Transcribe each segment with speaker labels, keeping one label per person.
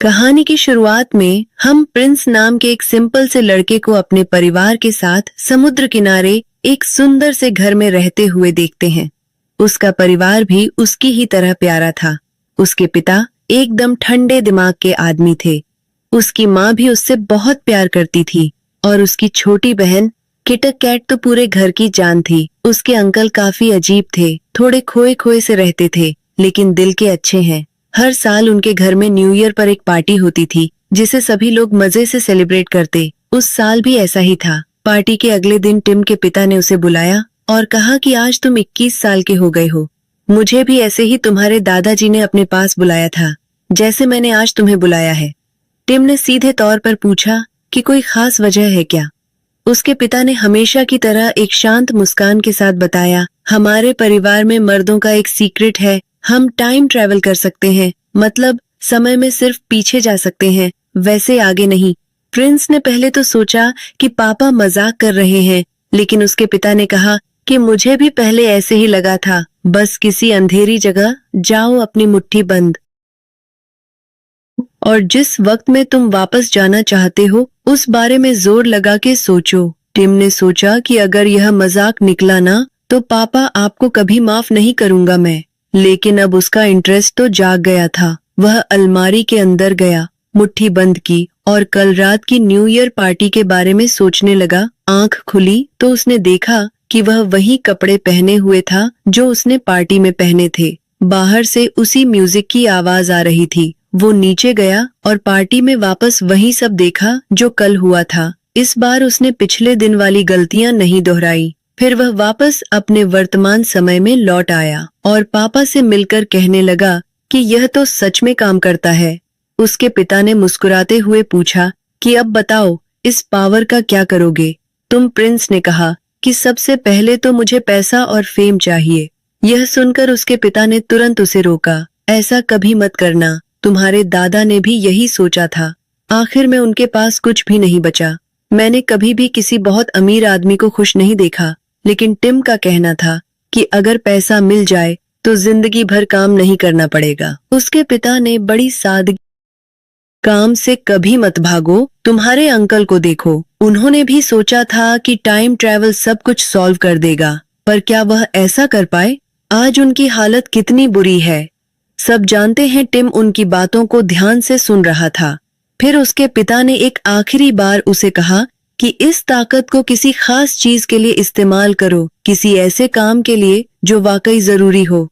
Speaker 1: कहानी की शुरुआत में हम प्रिंस नाम के एक सिंपल से लड़के को अपने परिवार के साथ समुद्र किनारे एक सुंदर से घर में रहते हुए देखते हैं। उसका परिवार भी उसकी ही तरह प्यारा था। उसके पिता एकदम ठंडे दिमाग के आदमी थे। उसकी माँ भी उससे बहुत प्यार करती थी और उसकी छोटी बहन किटक कैट तो पूरे घर की जान थी। उसके अंकल काफी अजीब थे, थोड़े खोए खोए से रहते थे, लेकिन दिल के अच्छे हैं। हर साल उनके घर में न्यू ईयर पर एक पार्टी होती थी जिसे सभी लोग मजे से सेलिब्रेट करते। उस साल भी ऐसा ही था। पार्टी के अगले दिन टिम के पिता ने उसे बुलाया और कहा कि आज तुम 21 साल के हो गए हो। मुझे भी ऐसे ही तुम्हारे दादाजी ने अपने पास बुलाया था, जैसे मैंने आज तुम्हें बुलाया है। टिम ने सीधे तौर पर पूछा कि कोई खास वजह है क्या। उसके पिता ने हमेशा की तरह एक शांत मुस्कान के साथ बताया, हमारे परिवार में मर्दों का एक सीक्रेट है, हम टाइम ट्रैवल कर सकते हैं, मतलब समय में सिर्फ पीछे जा सकते हैं, वैसे आगे नहीं। प्रिंस ने पहले तो सोचा कि पापा मजाक कर रहे हैं, लेकिन उसके पिता ने कहा कि मुझे भी पहले ऐसे ही लगा था, बस किसी अंधेरी जगह जाओ, अपनी मुट्ठी बंद और जिस वक्त में तुम वापस जाना चाहते हो उस बारे में जोर लगा के सोचो। टिम ने सोचा कि अगर यह मजाक निकला ना तो पापा आपको कभी माफ नहीं करूंगा मैं। लेकिन अब उसका इंटरेस्ट तो जाग गया था। वह अलमारी के अंदर गया, मुट्ठी बंद की और कल रात की न्यू ईयर पार्टी के बारे में सोचने लगा। आंख खुली तो उसने देखा कि वह वही कपड़े पहने हुए था जो उसने पार्टी में पहने थे। बाहर से उसी म्यूजिक की आवाज आ रही थी। वो नीचे गया और पार्टी में वापस वही सब देखा जो कल हुआ था। इस बार उसने पिछले दिन वाली गलतियां नहीं दोहराई। फिर वह वापस अपने वर्तमान समय में लौट आया और पापा से मिलकर कहने लगा कि यह तो सच में काम करता है। उसके पिता ने मुस्कुराते हुए पूछा कि अब बताओ इस पावर का क्या करोगे तुम। प्रिंस ने कहा कि सबसे पहले तो मुझे पैसा और फेम चाहिए। यह सुनकर उसके पिता ने तुरंत उसे रोका, ऐसा कभी मत करना, तुम्हारे दादा ने भी यही सोचा था। आखिर में उनके पास कुछ भी नहीं बचा। मैंने कभी भी किसी बहुत अमीर आदमी को खुश नहीं देखा, लेकिन टिम का कहना था कि अगर पैसा मिल जाए तो जिंदगी भर काम नहीं करना पड़ेगा। उसके पिता ने बड़ी सादगी, काम से कभी मत भागो, तुम्हारे अंकल को देखो, उन्होंने भी सोचा था कि टाइम ट्रैवल सब कुछ सॉल्व कर देगा, पर क्या वह ऐसा कर पाए? आज उनकी हालत कितनी बुरी है। सब जानते हैं। टिम उनकी बातों को ध्यान से सुन रहा था। फिर उसके पिता ने एक आखिरी बार उसे कहा कि इस ताकत को किसी खास चीज के लिए इस्तेमाल करो, किसी ऐसे काम के लिए जो वाकई जरूरी हो।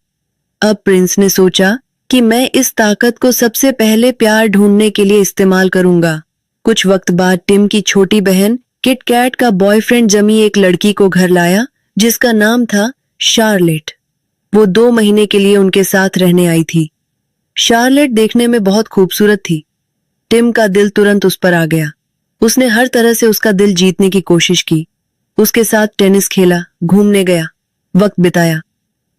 Speaker 1: अब प्रिंस ने सोचा कि मैं इस ताकत को सबसे पहले प्यार ढूंढने के लिए इस्तेमाल करूंगा। कुछ वक्त बाद टिम की छोटी बहन किट कैट का बॉयफ्रेंड जमी एक लड़की को घर लाया जिसका नाम था शार्लेट। वो 2 महीने के लिए उनके साथ रहने आई थी। शार्लेट देखने में बहुत खूबसूरत थी। टिम का दिल तुरंत उस पर आ गया। उसने हर तरह से उसका दिल जीतने की कोशिश की। उसके साथ टेनिस खेला, घूमने गया, वक्त बिताया।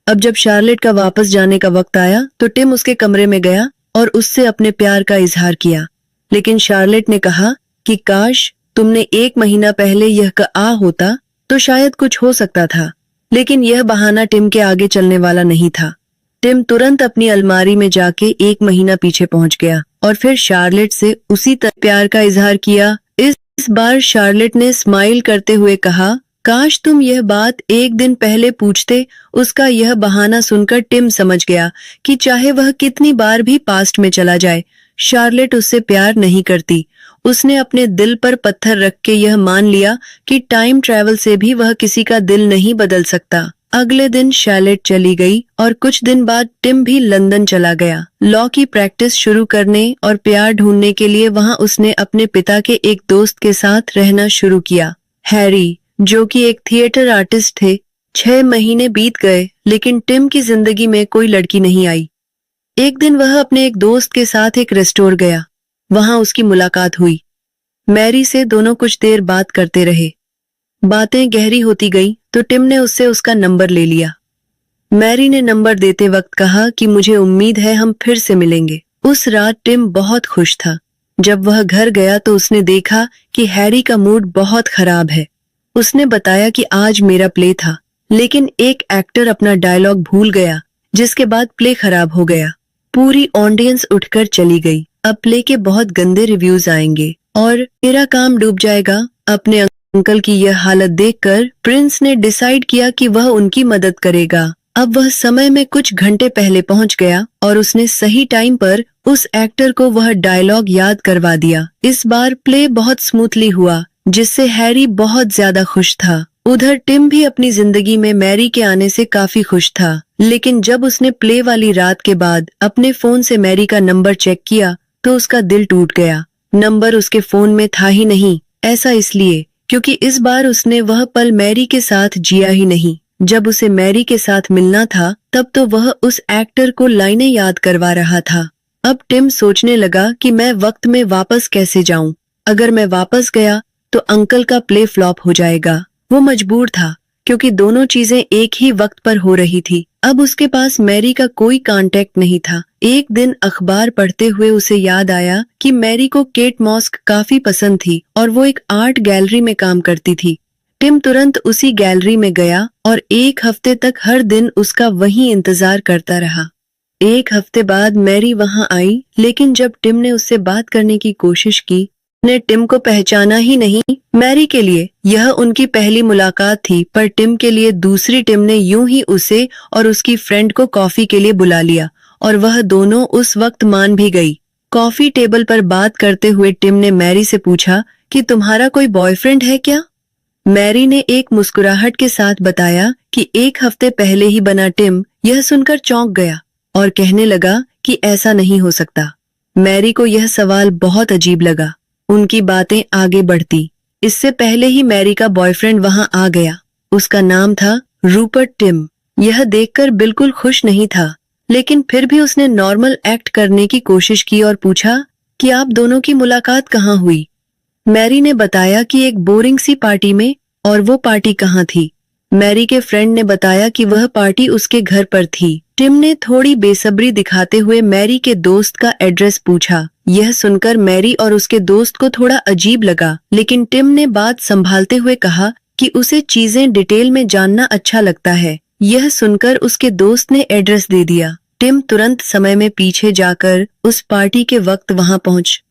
Speaker 1: अब जब शार्लेट का वापस जाने का वक्त आया तो टिम उसके कमरे में गया और उससे अपने प्यार का इजहार किया। लेकिन शार्लेट ने कहा कि काश तुमने 1 महीना पहले यह कहा होता तो शायद कुछ हो सकता था। लेकिन यह बहाना टिम के आगे चलने वाला नहीं था। टिम तुरंत अपनी अलमारी में जाके 1 महीना पीछे पहुंच गया और फिर शार्लेट से उसी तरह प्यार का इजहार किया। इस बार शार्लेट ने स्माइल करते हुए कहा, काश तुम यह बात 1 दिन पहले पूछते। उसका यह बहाना सुनकर टिम समझ गया कि चाहे वह कितनी बार भी पास्ट में चला जाए, शार्लेट उससे प्यार नहीं करती। उसने अपने दिल पर पत्थर रख के यह मान लिया कि टाइम ट्रैवल से भी वह किसी का दिल नहीं बदल सकता। अगले दिन शार्लेट चली गई और कुछ दिन बाद टिम भी लंदन चला गया लॉ की प्रैक्टिस शुरू करने और प्यार ढूंढने के लिए। वहां उसने अपने पिता के एक दोस्त के साथ रहना शुरू किया, हैरी, जो कि एक थिएटर आर्टिस्ट थे। 6 महीने बीत गए लेकिन टिम की जिंदगी में कोई लड़की नहीं आई। एक दिन वह अपने एक दोस्त के साथ एक रेस्टोरेंट गया। वहां उसकी मुलाकात हुई। मैरी से दोनों कुछ देर बात करते रहे। बातें गहरी होती गई तो टिम ने उससे उसका नंबर ले लिया। मैरी ने नंबर देते वक्त कहा कि मुझे उम्मीद है हम फिर से मिलेंगे। उस रात टिम बहुत खुश था। जब वह घर गया तो उसने देखा कि हैरी का मूड बहुत खराब है। उसने बताया कि आज मेरा प्ले था, लेकिन एक एक्टर अपना डायलॉग भूल गया, जिसके बाद प्ले खराब हो गया। पूरी ऑडियंस उठकर चली गई। अब प्ले के बहुत गंदे रिव्यूज आएंगे और मेरा काम डूब जाएगा। अपने अंकल की यह हालत देखकर प्रिंस ने डिसाइड किया कि वह उनकी मदद करेगा। अब वह समय में कुछ घंटे पहले पहुंच गया और उसने सही टाइम पर उस एक्टर को वह डायलॉग याद करवा दिया। इस बार प्ले बहुत स्मूथली हुआ, जिससे हैरी बहुत ज्यादा खुश था। उधर टिम भी अपनी जिंदगी में मैरी के आने से काफी खुश था, लेकिन जब उसने प्ले वाली रात के बाद अपने फोन से मैरी का नंबर चेक किया तो उसका दिल टूट गया। नंबर उसके फोन में था ही नहीं। ऐसा इसलिए क्योंकि इस बार उसने वह पल मैरी के साथ जिया ही नहीं। जब उसे मैरी के साथ मिलना था तब तो वह उस एक्टर को लाइनें याद करवा रहा था। अब टिम सोचने लगा कि मैं वक्त में वापस कैसे जाऊं। अगर मैं वापस गया तो अंकल का प्ले फ्लॉप हो जाएगा। वो मजबूर था क्योंकि दोनों चीजें एक ही वक्त पर हो रही थी। अब उसके पास मैरी का कोई कांटेक्ट नहीं था। एक दिन अखबार पढ़ते हुए उसे याद आया कि मैरी को केट मॉस काफी पसंद थी और वो एक आर्ट गैलरी में काम करती थी। टिम तुरंत उसी गैलरी में गया और एक हफ्ते तक हर दिन उसका वहीं इंतजार करता रहा। एक हफ्ते बाद मैरी वहां आई, लेकिन जब टिम ने उससे बात करने की कोशिश की, ने टिम को पहचाना ही नहीं। मैरी के लिए यह उनकी पहली मुलाकात थी, पर टिम के लिए दूसरी। टिम ने यूं ही उसे और उसकी फ्रेंड को कॉफी के लिए बुला लिया और वह दोनों उस वक्त मान भी गई। कॉफी टेबल पर बात करते हुए टिम ने मैरी से पूछा कि तुम्हारा कोई बॉयफ्रेंड है क्या? मैरी ने एक मुस्कुराहट के साथ बताया कि एक हफ्ते पहले ही बना। टिम यह सुनकर चौंक गया और कहने लगा कि ऐसा नहीं हो सकता। मैरी को यह सवाल बहुत अजीब लगा। उनकी बातें आगे बढ़ती। इससे पहले ही मैरी का बॉयफ्रेंड वहां आ गया। उसका नाम था रूपर्ट। टिम यह देखकर बिल्कुल खुश नहीं था, लेकिन फिर भी उसने नॉर्मल एक्ट करने की कोशिश की और पूछा कि आप दोनों की मुलाकात कहाँ हुई? मैरी ने बताया कि एक बोरिंग सी पार्टी में। और वो पार्टी कहाँ थी? मैरी के फ्रेंड ने बताया कि वह पार्टी उसके घर पर थी। टिम ने थोड़ी बेसब्री दिखाते हुए मैरी के दोस्त का एड्रेस पूछा। यह सुनकर मैरी और उसके दोस्त को थोड़ा अजीब लगा, लेकिन टिम ने बात संभालते हुए कहा कि उसे चीजें डिटेल में जानना अच्छा लगता है। यह सुनकर उसके दोस्त ने एड्रेस दे दिया। टिम तुरंत समय में पीछे जाकर उस पार्टी के वक्त वहां पहुंच।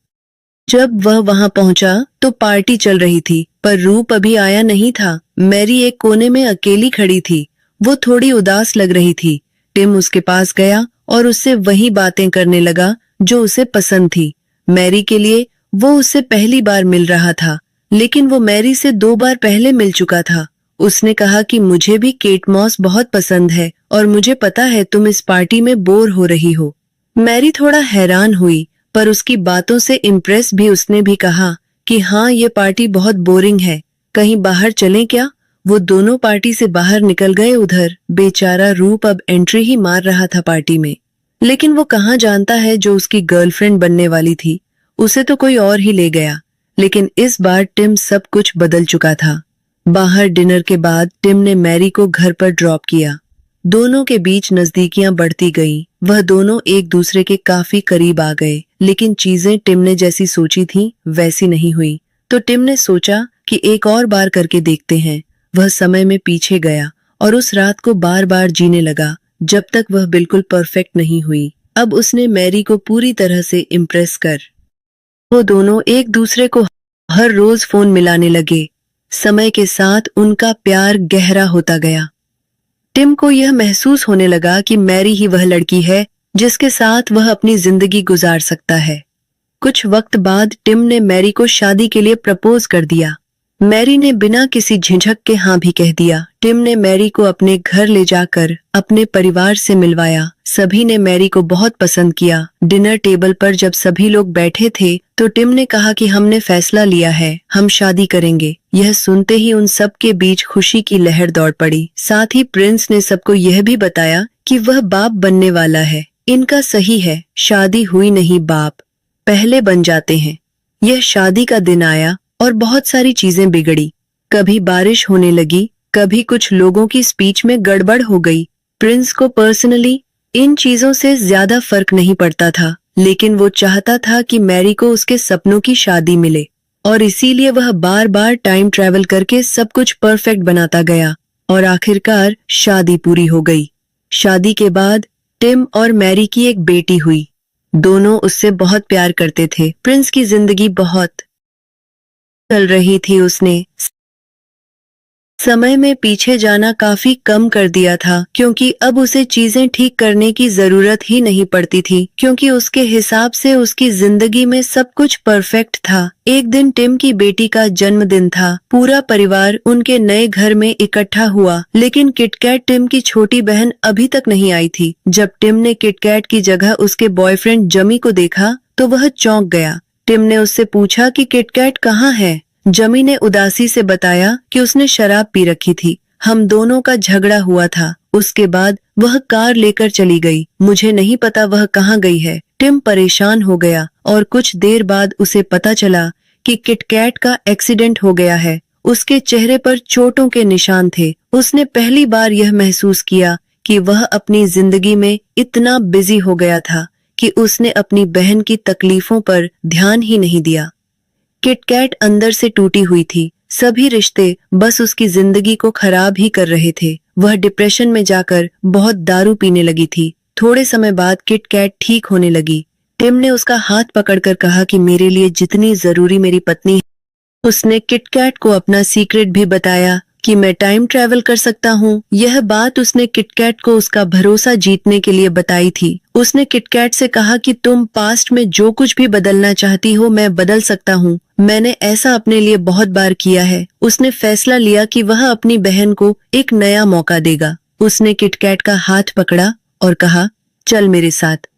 Speaker 1: जब वह वहां पहुंचा तो पार्टी चल रही थी, पर रूप अभी आया नहीं था। मैरी एक कोने में अकेली खड़ी थी। वो थोड़ी उदास लग रही थी। टिम उसके पास गया और उससे वही बातें करने लगा जो उसे पसंद थी। मैरी के लिए वो उससे पहली बार मिल रहा था, लेकिन वो मैरी से 2 बार पहले मिल चुका था। उसने कहा कि मुझे भी केट मॉस बहुत पसंद है और मुझे पता है तुम इस पार्टी में बोर हो रही हो। मैरी थोड़ा हैरान हुई, पर उसकी बातों से इम्प्रेस भी। उसने भी कहा कि हाँ, ये पार्टी बहुत बोरिंग है, कहीं बाहर चलें क्या? वो दोनों पार्टी से बाहर निकल गए। उधर बेचारा रूप अब एंट्री ही मार रहा था पार्टी में, लेकिन वो कहाँ जानता है जो उसकी गर्लफ्रेंड बनने वाली थी, उसे तो कोई और ही ले गया। लेकिन इस बार टिम सब कुछ बदल चुका था। बाहर डिनर के बाद टिम ने मैरी को घर पर ड्रॉप किया। दोनों के बीच नजदीकियां बढ़ती गईं। वह दोनों एक दूसरे के काफी करीब आ गए, लेकिन चीजें टिम ने जैसी सोची थी वैसी नहीं हुई। तो टिम ने सोचा कि एक और बार करके देखते हैं। वह समय में पीछे गया और उस रात को बार बार जीने लगा जब तक वह बिल्कुल परफेक्ट नहीं हुई। अब उसने मैरी को पूरी तरह से इम्प्रेस कर वो दोनों एक दूसरे को हर रोज फोन मिलाने लगे। समय के साथ उनका प्यार गहरा होता गया। टिम को यह महसूस होने लगा कि मैरी ही वह लड़की है जिसके साथ वह अपनी जिंदगी गुजार सकता है। कुछ वक्त बाद टिम ने मैरी को शादी के लिए प्रपोज कर दिया। मैरी ने बिना किसी झिझक के हाँ भी कह दिया। टिम ने मैरी को अपने घर ले जाकर अपने परिवार से मिलवाया। सभी ने मैरी को बहुत पसंद किया। डिनर टेबल पर जब सभी लोग बैठे थे तो टिम ने कहा कि हमने फैसला लिया है, हम शादी करेंगे। यह सुनते ही उन सब के बीच खुशी की लहर दौड़ पड़ी। साथ ही प्रिंस ने सबको यह भी बताया कि वह बाप बनने वाला है। इनका सही है, शादी हुई नहीं, बाप पहले बन जाते हैं। यह शादी का दिन आया और बहुत सारी चीजें बिगड़ी। कभी बारिश होने लगी, कभी कुछ लोगों की स्पीच में गड़बड़ हो गई। प्रिंस को पर्सनली इन चीजों से ज्यादा फर्क नहीं पड़ता था, लेकिन वो चाहता था कि मैरी को उसके सपनों की शादी मिले और इसीलिए वह बार बार टाइम ट्रैवल करके सब कुछ परफेक्ट बनाता गया और आखिरकार शादी पूरी हो गई। शादी के बाद टिम और मैरी की एक बेटी हुई। दोनों उससे बहुत प्यार करते थे। प्रिंस की जिंदगी बहुत चल रही थी। उसने समय में पीछे जाना काफी कम कर दिया था, क्योंकि अब उसे चीजें ठीक करने की जरूरत ही नहीं पड़ती थी, क्योंकि उसके हिसाब से उसकी जिंदगी में सब कुछ परफेक्ट था। एक दिन टिम की बेटी का जन्मदिन था। पूरा परिवार उनके नए घर में इकट्ठा हुआ, लेकिन किटकैट टिम की छोटी बहन अभी तक नहीं आई थी। जब टिम ने किटकैट की जगह उसके बॉयफ्रेंड जमी को देखा तो वह चौंक गया। टिम ने उससे पूछा कि किटकैट कहाँ है। जमी ने उदासी से बताया कि उसने शराब पी रखी थी, हम दोनों का झगड़ा हुआ था। उसके बाद वह कार लेकर चली गई। मुझे नहीं पता वह कहाँ गई है। टिम परेशान हो गया और कुछ देर बाद उसे पता चला कि किटकैट का एक्सीडेंट हो गया है। उसके चेहरे पर चोटों के निशान थे। उसने पहली बार यह महसूस किया कि वह अपनी जिंदगी में इतना बिजी हो गया था कि उसने अपनी बहन की तकलीफों पर ध्यान ही नहीं दिया। किटकैट अंदर से टूटी हुई थी। सभी रिश्ते बस उसकी जिंदगी को खराब ही कर रहे थे। वह डिप्रेशन में जाकर बहुत दारू पीने लगी थी। थोड़े समय बाद किटकैट ठीक होने लगी। टिम ने उसका हाथ पकड़कर कहा कि मेरे लिए जितनी जरूरी मेरी पत्नी है। उसने किटकैट को अपना सीक्रेट भी बताया कि मैं टाइम ट्रैवल कर सकता हूँ। यह बात उसने किटकैट को उसका भरोसा जीतने के लिए बताई थी। उसने किटकैट से कहा कि तुम पास्ट में जो कुछ भी बदलना चाहती हो मैं बदल सकता हूँ। मैंने ऐसा अपने लिए बहुत बार किया है। उसने फैसला लिया कि वह अपनी बहन को एक नया मौका देगा। उसने किटकैट का हाथ पकड़ा और कहा, चल मेरे साथ।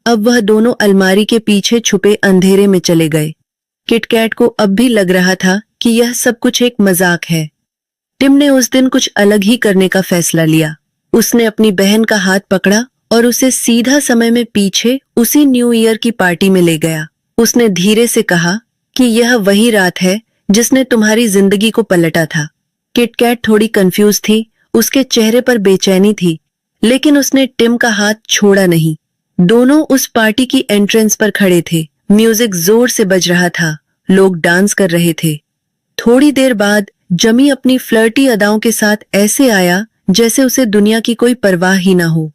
Speaker 1: अब वह दोनों अलमारी के पीछे छुपे अंधेरे में चले गए। किटकैट को अब भी लग रहा था कि यह सब कुछ एक मजाक है। टिम ने उस दिन कुछ अलग ही करने का फैसला लिया। उसने अपनी बहन का हाथ पकड़ा और उसे सीधा समय में पीछे उसी न्यू ईयर की पार्टी में ले गया। उसने धीरे से कहा कि यह वही रात है जिसने तुम्हारी जिंदगी को पलटा था। किटकैट थोड़ी कंफ्यूज थी, उसके चेहरे पर बेचैनी थी, लेकिन उसने टिम का हाथ छोड़ा नहीं। दोनों उस पार्टी की एंट्रेंस पर खड़े थे। म्यूजिक जोर से बज रहा था, लोग डांस कर रहे थे। थोड़ी देर बाद जमी अपनी फ्लर्टी अदाओं के साथ ऐसे आया जैसे उसे दुनिया की कोई परवाह ही ना हो।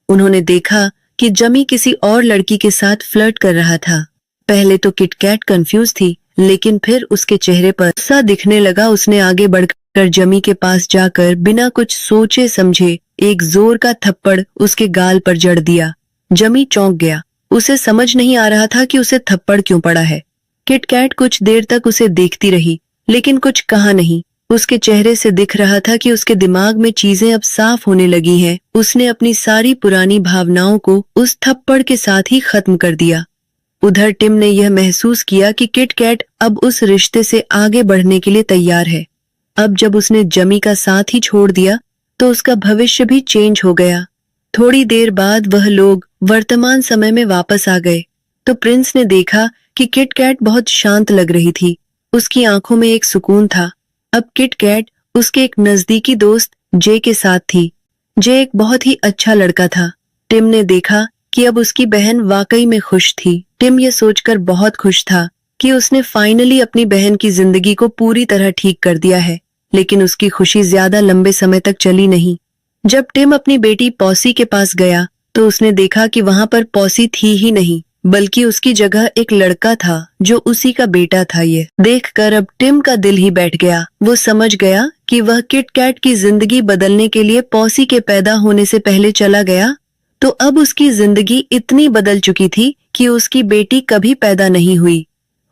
Speaker 1: उन्होंने देखा कि जमी किसी और लड़की के साथ फ्लर्ट कर रहा था। पहले तो किटकैट कंफ्यूज थी, लेकिन फिर उसके चेहरे पर सा दिखने लगा। उसने आगे बढ़कर जमी के पास जाकर बिना कुछ सोचे समझे एक जोर का थप्पड़ उसके गाल पर जड़ दिया। जमी चौंक गया। उसे समझ नहीं आ रहा था कि उसे थप्पड़ क्यों पड़ा है। किटकैट कुछ देर तक उसे देखती रही, लेकिन कुछ कहा नहीं। उसके चेहरे से दिख रहा था कि उसके दिमाग में चीजें अब साफ होने लगी हैं। उसने अपनी सारी पुरानी भावनाओं को उस थप्पड़ के साथ ही खत्म कर दिया। उधर टिम ने यह महसूस किया कि किटकैट अब उस रिश्ते से आगे बढ़ने के लिए तैयार है। अब जब उसने जमी का साथ ही छोड़ दिया तो उसका भविष्य भी चेंज हो गया। थोड़ी देर बाद वह लोग वर्तमान समय में वापस आ गए तो प्रिंस ने देखा कि किटकैट बहुत शांत लग रही थी। उसकी आंखों में एक सुकून था। अब किटकैट उसके एक नजदीकी दोस्त जे के साथ थी। जे एक बहुत ही अच्छा लड़का था। टिम ने देखा कि अब उसकी बहन वाकई में खुश थी। टिम यह सोचकर बहुत खुश था कि उसने फाइनली अपनी बहन की जिंदगी को पूरी तरह ठीक कर दिया है, लेकिन उसकी खुशी ज्यादा लंबे समय तक चली नहीं। जब टिम अपनी बेटी पॉसी के पास गया तो उसने देखा कि वहां पर पॉसी थी ही नहीं, बल्कि उसकी जगह एक लड़का था जो उसी का बेटा था। ये देखकर अब टिम का दिल ही बैठ गया। वो समझ गया कि वह किटकैट की जिंदगी बदलने के लिए पॉसी के पैदा होने से पहले चला गया, तो अब उसकी जिंदगी इतनी बदल चुकी थी कि उसकी बेटी कभी पैदा नहीं हुई।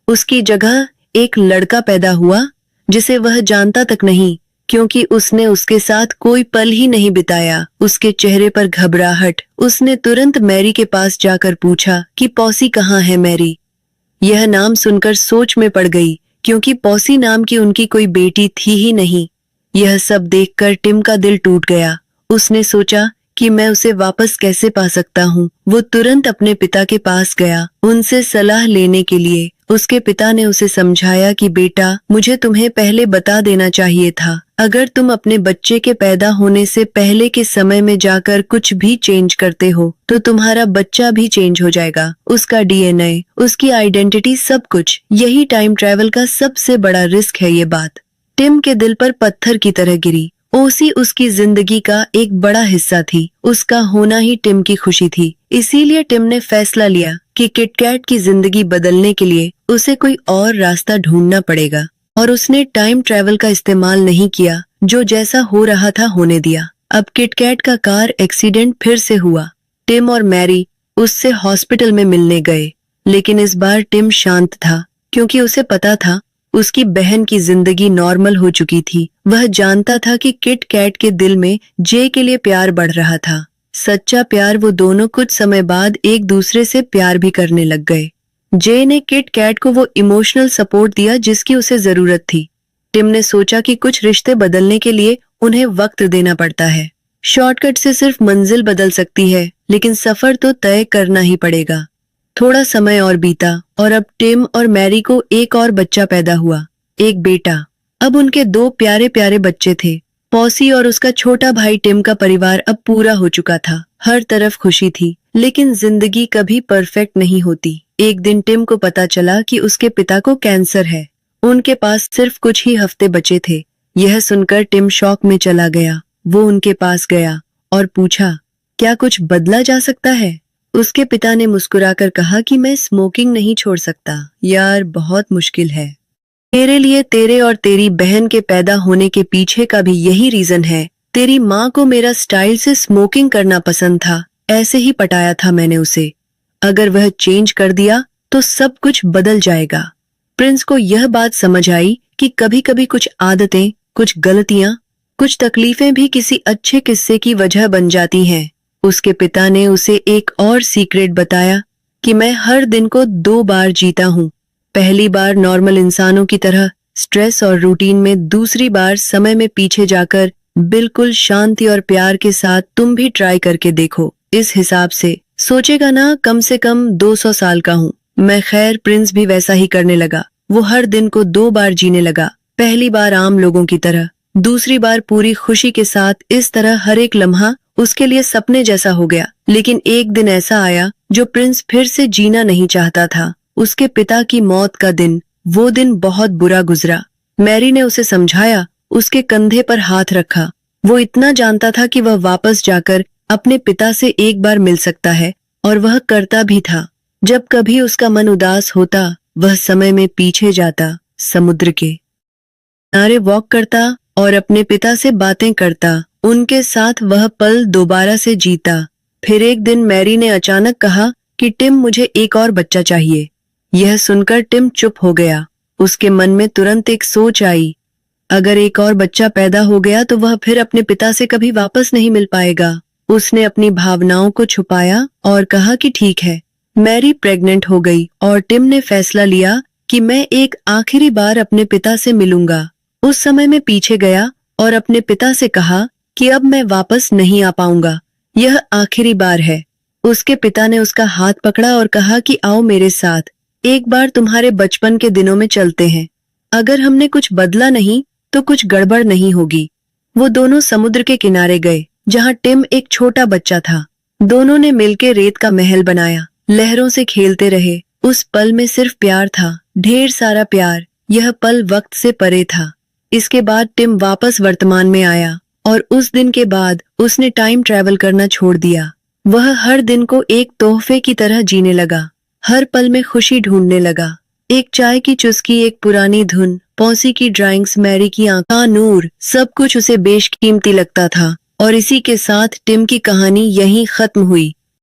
Speaker 1: उसकी जगह एक लड़का पैदा हुआ जिसे वह जानता तक नहीं, क्योंकि उसने उसके साथ कोई पल ही नहीं बिताया। उसके चेहरे पर घबराहट। उसने तुरंत मैरी के पास जाकर पूछा कि पॉसी कहाँ है। मैरी यह नाम सुनकर सोच में पड़ गई, क्योंकि पॉसी नाम की उनकी कोई बेटी थी ही नहीं। यह सब देखकर टिम का दिल टूट गया। उसने सोचा कि मैं उसे वापस कैसे पा सकता हूँ। वो तुरंत अपने पिता के पास गया उनसे सलाह लेने के लिए। उसके पिता ने उसे समझाया कि बेटा, मुझे तुम्हें पहले बता देना चाहिए था। अगर तुम अपने बच्चे के पैदा होने से पहले के समय में जाकर कुछ भी चेंज करते हो तो तुम्हारा बच्चा भी चेंज हो जाएगा। उसका डीएनए, उसकी आइडेंटिटी, सब कुछ। यही टाइम ट्रैवल का सबसे बड़ा रिस्क है। ये बात टिम के दिल पर पत्थर की तरह गिरी। ओसी उसकी जिंदगी का एक बड़ा हिस्सा थी। उसका होना ही टिम की खुशी थी। इसीलिए टिम ने फैसला लिया कि किटकैट की जिंदगी बदलने के लिए उसे कोई और रास्ता ढूंढना पड़ेगा, और उसने टाइम ट्रैवल का इस्तेमाल नहीं किया, जो जैसा हो रहा था होने दिया। अब किटकैट का कार एक्सीडेंट फिर से हुआ। टिम और मैरी उससे हॉस्पिटल में मिलने गए, लेकिन इस बार टिम शांत था, क्योंकि उसे पता था उसकी बहन की जिंदगी नॉर्मल हो चुकी थी। वह जानता था कि किटकैट के दिल में जे के लिए प्यार बढ़ रहा था, सच्चा प्यार। वो दोनों कुछ समय बाद एक दूसरे से प्यार भी करने लग गए। जे ने किटकैट को वो इमोशनल सपोर्ट दिया जिसकी उसे जरूरत थी। टिम ने सोचा कि कुछ रिश्ते बदलने के लिए उन्हें वक्त देना पड़ता है। शॉर्टकट से सिर्फ मंजिल बदल सकती है, लेकिन सफर तो तय करना ही पड़ेगा। थोड़ा समय और बीता और अब टिम और मैरी को एक और बच्चा पैदा हुआ, एक बेटा। अब उनके 2 प्यारे प्यारे बच्चे थे। पॉसी और उसका छोटा भाई टिम का परिवार अब पूरा हो चुका था। हर तरफ खुशी थी, लेकिन जिंदगी कभी परफेक्ट नहीं होती। एक दिन टिम को पता चला कि उसके पिता को कैंसर है। उनके पास सिर्फ कुछ ही हफ्ते बचे थे। यह सुनकर टिम शॉक में चला गया। वो उनके पास गया और पूछा, क्या कुछ बदला जा सकता है? उसके पिता ने मुस्कुराकर कहा कि मैं स्मोकिंग नहीं छोड़ सकता। यार, बहुत मुश्किल है। तेरे लिए तेरे और तेरी बहन के पैदा होने के पीछे का भी यही रीजन है। तेरी माँ को मेरा स्टाइल से स्मोकिंग करना पसंद था, ऐसे ही पटाया था मैंने उसे। अगर वह चेंज कर दिया तो सब कुछ बदल जाएगा। प्रिंस को यह बात समझ आई कि कभी कभी कुछ आदतें, कुछ गलतियां, कुछ तकलीफें भी किसी अच्छे किस्से की वजह बन जाती हैं। उसके पिता ने उसे एक और सीक्रेट बताया कि मैं हर दिन को 2 बार जीता हूँ। पहली बार नॉर्मल इंसानों की तरह स्ट्रेस और रूटीन में, दूसरी बार समय में पीछे जाकर बिल्कुल शांति और प्यार के साथ। तुम भी ट्राई करके देखो। इस हिसाब से सोचेगा ना, कम से कम 200 साल का हूँ मैं। खैर, प्रिंस भी वैसा ही करने लगा। वो हर दिन को 2 बार जीने लगा। पहली बार आम लोगों की तरह, दूसरी बार पूरी खुशी के साथ। इस तरह हर एक लम्हा उसके लिए सपने जैसा हो गया। लेकिन एक दिन ऐसा आया जो प्रिंस फिर से जीना नहीं चाहता था। उसके पिता की मौत का दिन। वो दिन बहुत बुरा गुजरा। मैरी ने उसे समझाया, उसके कंधे पर हाथ रखा। वो इतना जानता था कि वह वापस जाकर अपने पिता से एक बार मिल सकता है, और वह करता भी था। जब कभी उसका मन उदास होता, वह समय में पीछे जाता, समुद्र के किनारे वॉक करता और अपने पिता से बातें करता। उनके साथ वह पल दोबारा से जीता। फिर एक दिन मैरी ने अचानक कहा कि टिम, मुझे एक और बच्चा चाहिए। यह सुनकर टिम चुप हो गया। उसके मन में तुरंत एक सोच आई, अगर एक और बच्चा पैदा हो गया तो वह फिर अपने पिता से कभी वापस नहीं मिल पाएगा। उसने अपनी भावनाओं को छुपाया और कहा कि ठीक है। मैरी प्रेग्नेंट हो गई और टिम ने फैसला लिया कि मैं एक आखिरी बार अपने पिता से मिलूंगा। उस समय में पीछे गया और अपने पिता से कहा कि अब मैं वापस नहीं आ पाऊंगा, यह आखिरी बार है। उसके पिता ने उसका हाथ पकड़ा और कहा कि आओ मेरे साथ, एक बार तुम्हारे बचपन के दिनों में चलते हैं। अगर हमने कुछ बदला नहीं तो कुछ गड़बड़ नहीं होगी। वो दोनों समुद्र के किनारे गए, जहाँ टिम एक छोटा बच्चा था। दोनों ने मिलकर रेत का महल बनाया, लहरों से खेलते रहे। उस पल में सिर्फ प्यार था, ढेर सारा प्यार। यह पल वक्त से परे था। इसके बाद टिम वापस वर्तमान में आया, और उस दिन के बाद उसने टाइम ट्रैवल करना छोड़ दिया। वह हर दिन को एक तोहफे की तरह जीने लगा, हर पल में खुशी ढूंढने लगा। एक चाय की चुस्की, एक पुरानी धुन, पॉसी की ड्राइंग्स, मैरी की आंखों का नूर, सब कुछ उसे बेशकीमती लगता था। और इसी के साथ टिम की कहानी यहीं खत्म हुई।